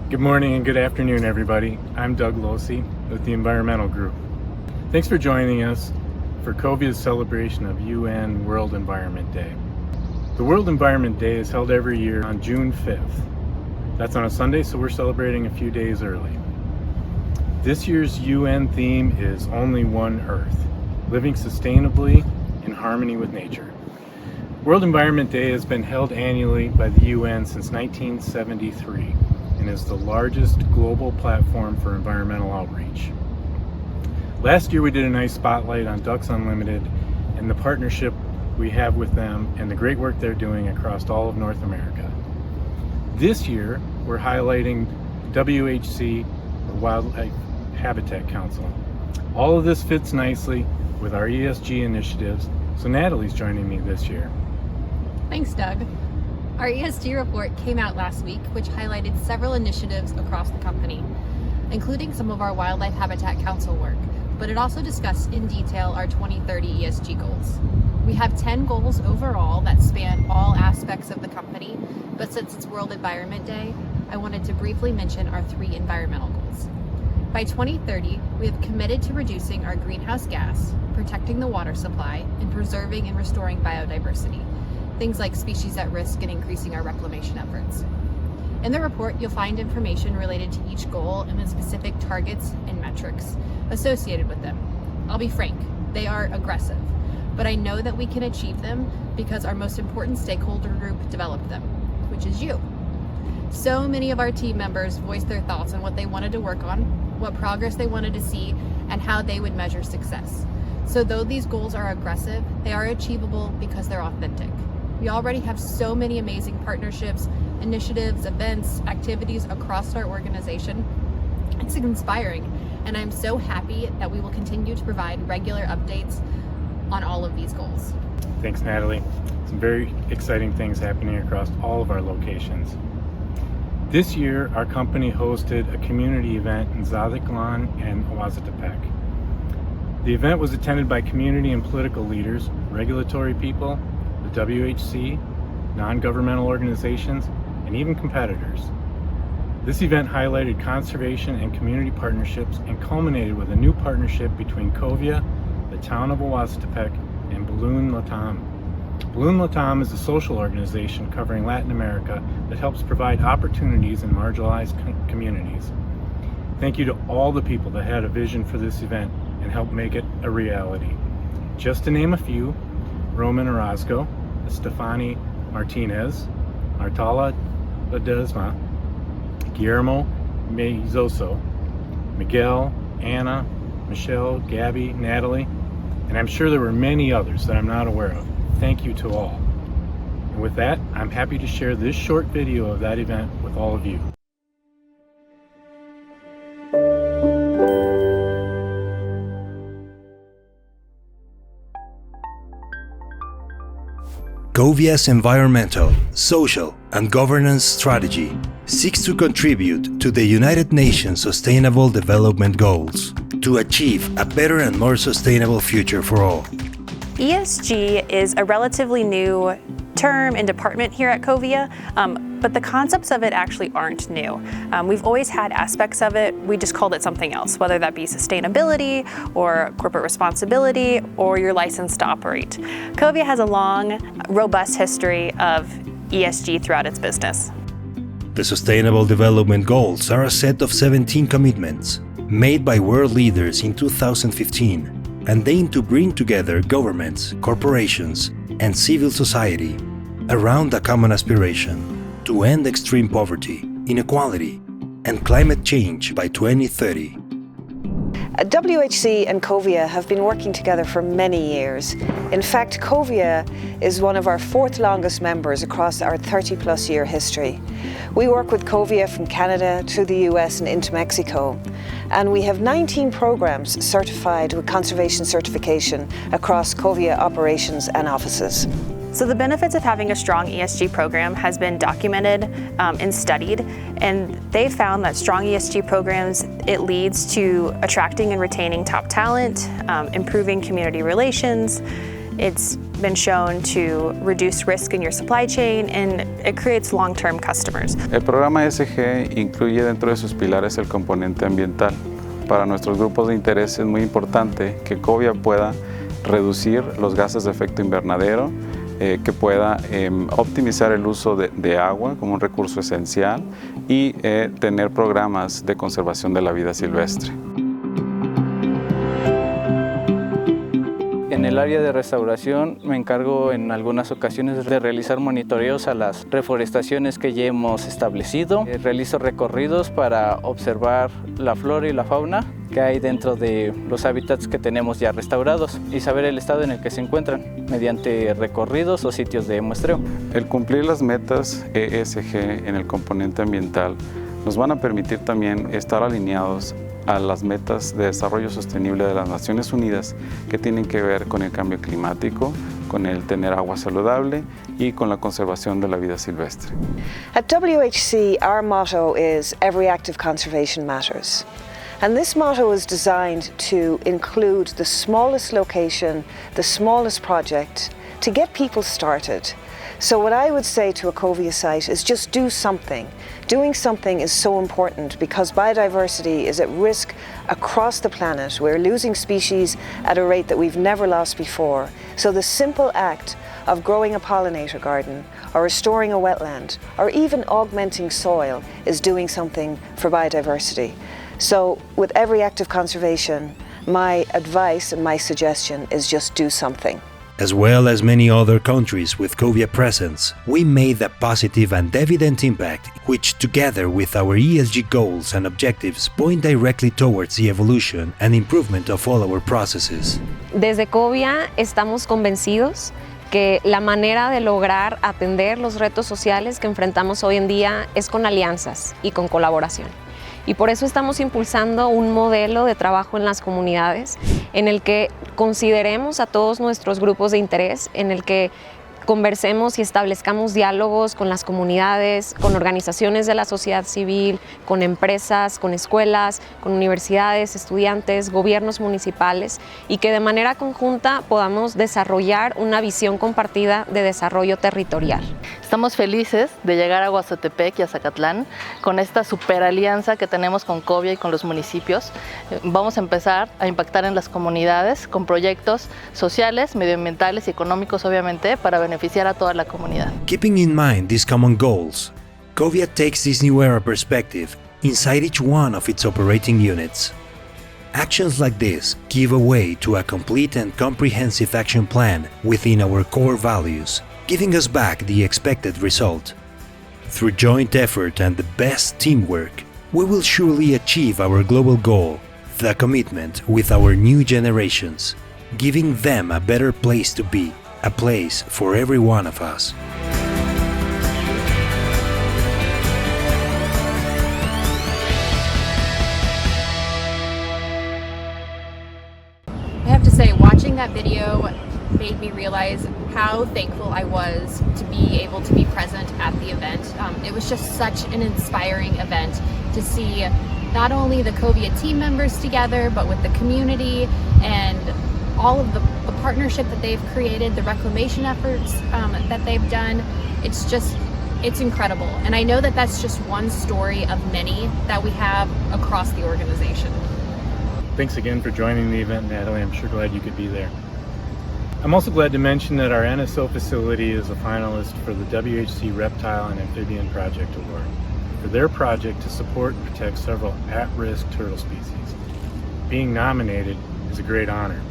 Good morning and good afternoon, everybody. I'm Doug Losey with the Environmental Group. Thanks for joining us for Covia's celebration of UN World Environment Day. The World Environment Day is held every year on June 5th. That's on a Sunday, so we're celebrating a few days early. This year's UN theme is Only One Earth, living sustainably in harmony with nature. World Environment Day has been held annually by the UN since 1973. And is the largest global platform for environmental outreach. Last year we did a nice spotlight on Ducks Unlimited and the partnership we have with them and the great work they're doing across all of North America. This year we're highlighting WHC, the Wildlife Habitat Council. All of this fits nicely with our ESG initiatives, so Natalie's joining me this year. Thanks, Doug. Our ESG report came out last week, which highlighted several initiatives across the company, including some of our Wildlife Habitat Council work, but it also discussed in detail our 2030 ESG goals. We have 10 goals overall that span all aspects of the company, but since it's World Environment Day, I wanted to briefly mention our 3 environmental goals. By 2030, we have committed to reducing our greenhouse gas, protecting the water supply, and preserving and restoring biodiversity. Things like species at risk and increasing our reclamation efforts. In the report, you'll find information related to each goal and the specific targets and metrics associated with them. I'll be frank, they are aggressive, but I know that we can achieve them because our most important stakeholder group developed them, which is you. So many of our team members voiced their thoughts on what they wanted to work on, what progress they wanted to see, and how they would measure success. So though these goals are aggressive, they are achievable because they're authentic. We already have so many amazing partnerships, initiatives, events, activities across our organization. It's inspiring, and I'm so happy that we will continue to provide regular updates on all of these goals. Thanks, Natalie. Some very exciting things happening across all of our locations. This year, our company hosted a community event in Zadiklan and Oaxtepec. The event was attended by community and political leaders, regulatory people, the WHC, non-governmental organizations, and even competitors. This event highlighted conservation and community partnerships and culminated with a new partnership between Covia, the town of Oaxtepec, and Balloon Latam. Balloon Latam is a social organization covering Latin America that helps provide opportunities in marginalized communities. Thank you to all the people that had a vision for this event and helped make it a reality. Just to name a few: Roman Orozco, Estefany Martinez, Martala Ledesma, Guillermo Mezoso, Miguel, Anna, Michelle, Gabby, Natalie, and I'm sure there were many others that I'm not aware of. Thank you to all. And with that, I'm happy to share this short video of that event with all of you. Covia's environmental, social, and governance strategy seeks to contribute to the United Nations Sustainable Development Goals to achieve a better and more sustainable future for all. ESG is a relatively new term and department here at Covia, but the concepts of it actually aren't new. We've always had aspects of it, we just called it something else, whether that be sustainability or corporate responsibility or your license to operate. Covia has a long, robust history of ESG throughout its business. The Sustainable Development Goals are a set of 17 commitments made by world leaders in 2015 and aim to bring together governments, corporations, and civil society around a common aspiration to end extreme poverty, inequality, and climate change by 2030. WHC and Covia have been working together for many years. In fact, Covia is one of our 4th longest members across our 30-plus year history. We work with Covia from Canada to the US and into Mexico, and we have 19 programs certified with conservation certification across Covia operations and offices. So the benefits of having a strong ESG program has been documented and studied, and they found that strong ESG programs, it leads to attracting and retaining top talent, improving community relations, It's been shown to reduce risk in your supply chain, and it creates long-term customers. El programa Esg incluye dentro de sus pilares el componente ambiental. Para nuestros grupos de interés es muy importante que Covia pueda reducir los gases de efecto invernadero, que pueda optimizar el uso de agua como un recurso esencial y tener programas de conservación de la vida silvestre. En el área de restauración me encargo en algunas ocasiones de realizar monitoreos a las reforestaciones que ya hemos establecido. Realizo recorridos para observar la flora y la fauna que hay dentro de los hábitats que tenemos ya restaurados y saber el estado en el que se encuentran mediante recorridos o sitios de muestreo. El cumplir las metas ESG en el componente ambiental nos van a permitir también estar alineados a las metas de desarrollo sostenible de las Naciones Unidas que tienen que ver con el cambio climático, con el tener agua saludable y con la conservación de la vida silvestre. At WHC, our motto is "Every act of conservation matters." And this motto is designed to include the smallest location, the smallest project, to get people started. So what I would say to a Covia site is just do something. Doing something is so important because biodiversity is at risk across the planet. We're losing species at a rate that we've never lost before. So the simple act of growing a pollinator garden or restoring a wetland or even augmenting soil is doing something for biodiversity. So with every act of conservation, my advice and my suggestion is just do something. As well as many other countries with Covia presence, we made a positive and evident impact, which together with our ESG goals and objectives point directly towards the evolution and improvement of all our processes. Desde Covia estamos convencidos que la manera de lograr atender los retos sociales que enfrentamos hoy en día es con alianzas y con colaboración. Y por eso estamos impulsando un modelo de trabajo en las comunidades en el que consideremos a todos nuestros grupos de interés, en el que conversemos y establezcamos diálogos con las comunidades, con organizaciones de la sociedad civil, con empresas, con escuelas, con universidades, estudiantes, gobiernos municipales y que de manera conjunta podamos desarrollar una visión compartida de desarrollo territorial. Estamos felices de llegar a Oaxtepec y a Zacatlán con esta superalianza que tenemos con Covia y con los municipios. Vamos a empezar a impactar en las comunidades con proyectos sociales, medioambientales y económicos, obviamente, para beneficiar a toda la comunidad. Keeping in mind these common goals, Covia takes this new era perspective inside each one of its operating units. Actions like this give way to a complete and comprehensive action plan within our core values, giving us back the expected result. Through joint effort and the best teamwork, we will surely achieve our global goal, the commitment with our new generations, giving them a better place to be, a place for every one of us. I have to say, watching that video made me realize how thankful I was to be able to be present at the event. It was just such an inspiring event to see not only the Covia team members together, but with the community and all of the partnership that they've created, the reclamation efforts that they've done. It's incredible. And I know that that's just one story of many that we have across the organization. Thanks again for joining the event, Natalie. I'm sure glad you could be there. I'm also glad to mention that our NSO facility is a finalist for the WHC Reptile and Amphibian Project Award for their project to support and protect several at-risk turtle species. Being nominated is a great honor.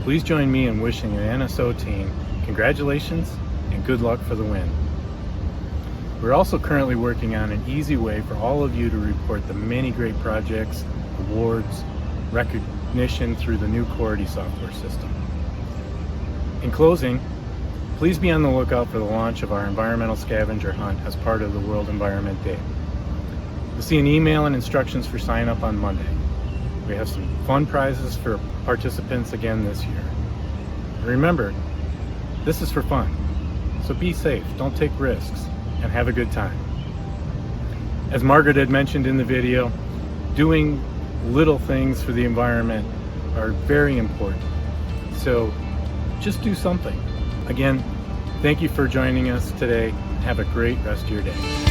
Please join me in wishing the NSO team congratulations and good luck for the win. We're also currently working on an easy way for all of you to report the many great projects, awards, recognition through the new Cority software system. In closing, please be on the lookout for the launch of our environmental scavenger hunt as part of the World Environment Day. You'll see an email and instructions for sign up on Monday. We have some fun prizes for participants again this year. And remember, this is for fun, so be safe, don't take risks, and have a good time. As Margaret had mentioned in the video, doing little things for the environment are very important. So just do something. Again, thank you for joining us today. Have a great rest of your day.